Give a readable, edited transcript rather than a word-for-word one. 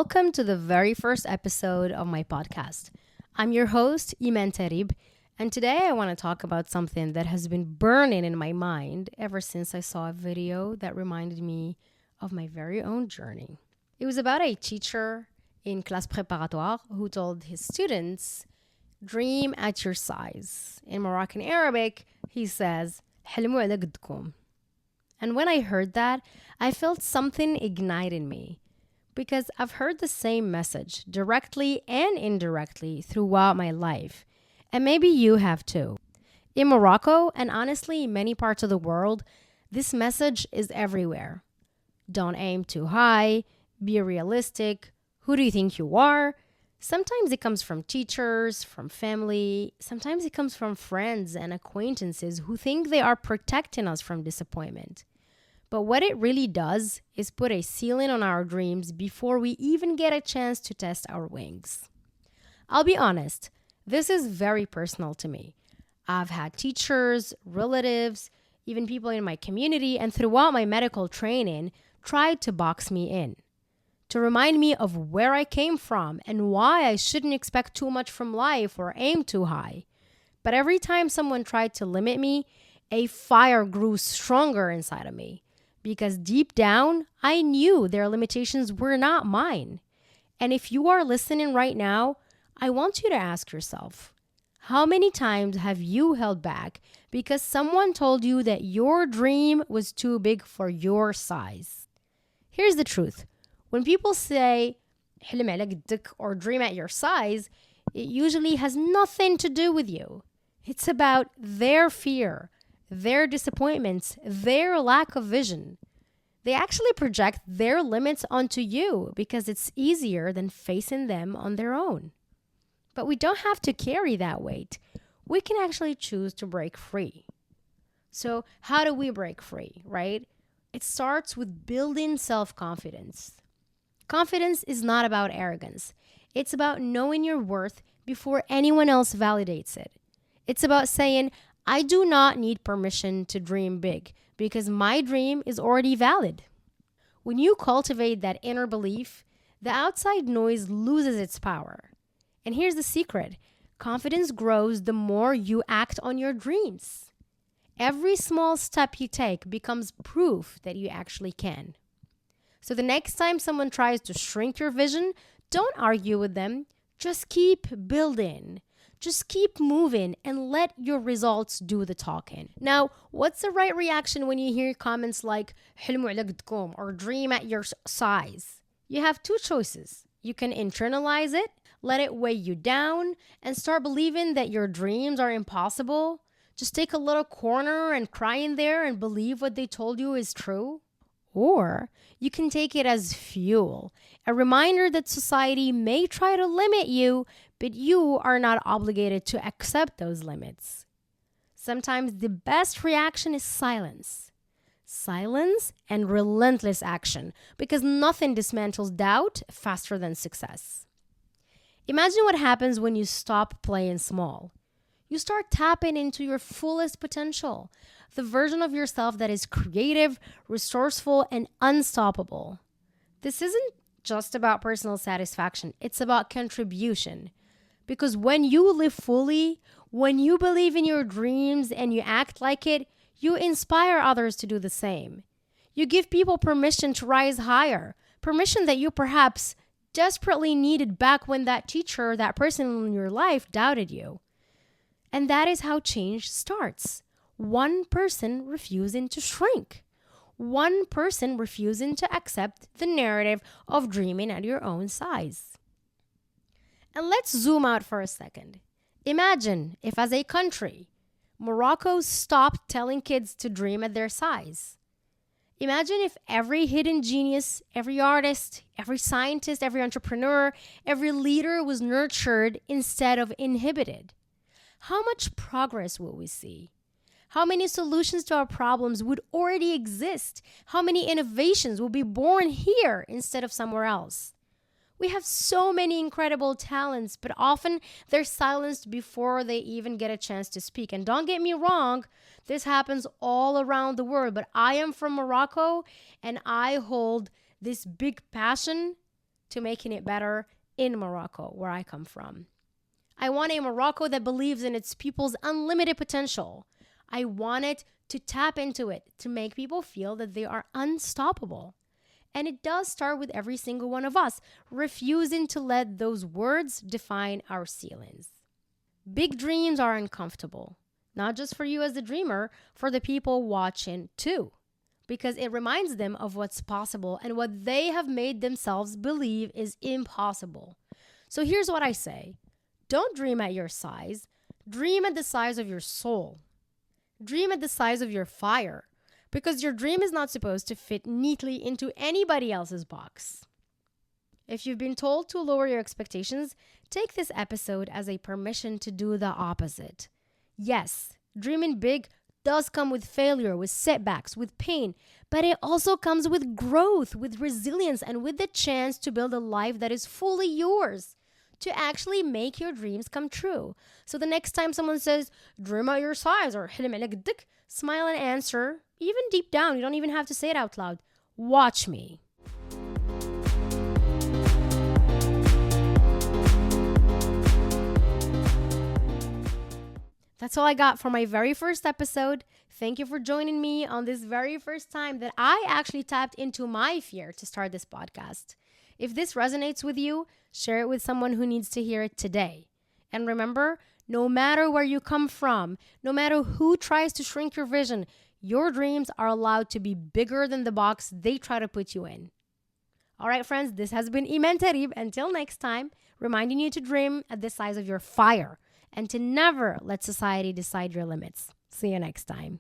welcome to the very first episode of my podcast. I'm your host, Imane, and today I want to talk about something that has been burning in my mind ever since I saw a video that reminded me of my very own journey. It was about a teacher in classe préparatoire who told his students, dream at your size. In Moroccan Arabic, he says, حلموا على قدكم. And when I heard that, I felt something ignite in me because I've heard the same message directly and indirectly throughout my life. And maybe you have too. In Morocco, and honestly, many parts of the world, this message is everywhere. Don't aim too high, be realistic, who do you think you are? Sometimes it comes from teachers, from family. Sometimes it comes from friends and acquaintances who think they are protecting us from disappointment. But what it really does is put a ceiling on our dreams before we even get a chance to test our wings. I'll be honest, this is very personal to me. I've had teachers, relatives, even people in my community, and throughout my medical training, tried to box me in, to remind me of where I came from and why I shouldn't expect too much from life or aim too high. But every time someone tried to limit me, a fire grew stronger inside of me. Because deep down, I knew their limitations were not mine. And if you are listening right now, I want you to ask yourself, how many times have you held back because someone told you that your dream was too big for your size? Here's the truth. When people say, حلم على قدك or dream at your size, it usually has nothing to do with you. It's about their fear, their disappointments, their lack of vision. They actually project their limits onto you because it's easier than facing them on their own. But we don't have to carry that weight. We can actually choose to break free. So how do we break free, right? It starts with building self-confidence. Confidence is not about arrogance. It's about knowing your worth before anyone else validates it. It's about saying, I do not need permission to dream big because my dream is already valid. When you cultivate that inner belief, the outside noise loses its power. And here's the secret. Confidence grows the more you act on your dreams. Every small step you take becomes proof that you actually can. So the next time someone tries to shrink your vision, don't argue with them. Just keep building. Just keep moving and let your results do the talking. Now, what's the right reaction when you hear comments like حلموا على قدكم or dream at your size? You have two choices. You can internalize it, let it weigh you down, and start believing that your dreams are impossible. Just take a little corner and cry in there and believe what they told you is true. Or you can take it as fuel, a reminder that society may try to limit you, but you are not obligated to accept those limits. Sometimes the best reaction is silence. Silence and relentless action, because nothing dismantles doubt faster than success. Imagine what happens when you stop playing small. You start tapping into your fullest potential, the version of yourself that is creative, resourceful, and unstoppable. This isn't just about personal satisfaction. It's about contribution. Because when you live fully, when you believe in your dreams and you act like it, you inspire others to do the same. You give people permission to rise higher, permission that you perhaps desperately needed back when that teacher, that person in your life doubted you. And that is how change starts. One person refusing to shrink. One person refusing to accept the narrative of dreaming at your own size. And let's zoom out for a second. Imagine if, as a country, Morocco stopped telling kids to dream at their size. Imagine if every hidden genius, every artist, every scientist, every entrepreneur, every leader was nurtured instead of inhibited. How much progress will we see? How many solutions to our problems would already exist? How many innovations will be born here instead of somewhere else? We have so many incredible talents, but often they're silenced before they even get a chance to speak. And don't get me wrong, this happens all around the world, but I am from Morocco and I hold this big passion to making it better in Morocco, where I come from. I want a Morocco that believes in its people's unlimited potential. I want it to tap into it, to make people feel that they are unstoppable. And it does start with every single one of us refusing to let those words define our ceilings. Big dreams are uncomfortable, not just for you as the dreamer, for the people watching too, because it reminds them of what's possible and what they have made themselves believe is impossible. So here's what I say. Don't dream at your size. Dream at the size of your soul. Dream at the size of your fire, because your dream is not supposed to fit neatly into anybody else's box. If you've been told to lower your expectations, take this episode as a permission to do the opposite. Yes, dreaming big does come with failure, with setbacks, with pain, but it also comes with growth, with resilience, and with the chance to build a life that is fully yours, to actually make your dreams come true. So the next time someone says, dream at your size, or smile and answer, even deep down, you don't even have to say it out loud, watch me. That's all I got for my very first episode. Thank you for joining me on this very first time that I actually tapped into my fear to start this podcast. If this resonates with you, share it with someone who needs to hear it today. And remember, no matter where you come from, no matter who tries to shrink your vision, your dreams are allowed to be bigger than the box they try to put you in. All right, friends, this has been Imane. Until next time, reminding you to dream at the size of your fire and to never let society decide your limits. See you next time.